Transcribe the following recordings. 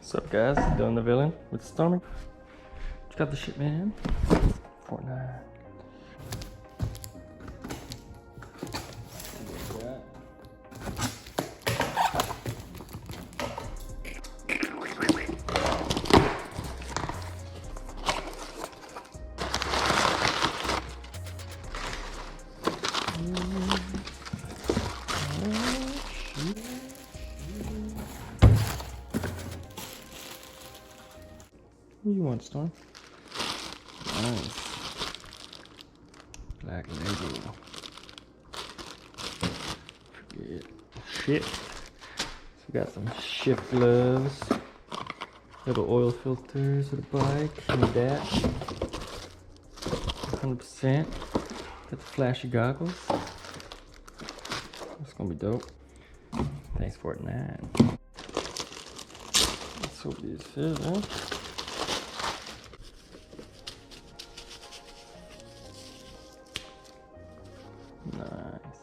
What's up, guys? Doing the villain with Stormy. You got the shit, man. Fortnine. What do you want, Storm? Nice. Black label. Forget. Shit. So we got some shift gloves. Little oil filters for the bike and the dash. 100%. Got the flashy goggles. That's gonna be dope. Thanks, Fortnine. Let's hope these fit, huh? Nice.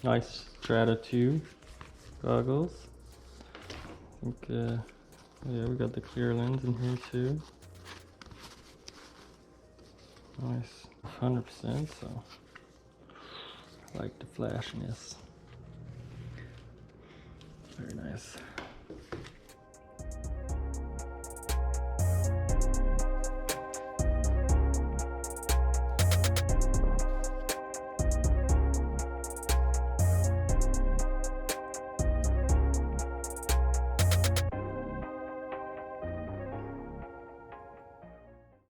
Nice Strata 2 goggles. I think, yeah, we got the clear lens in here too. Nice, 100%, so I like the flashiness. Very nice.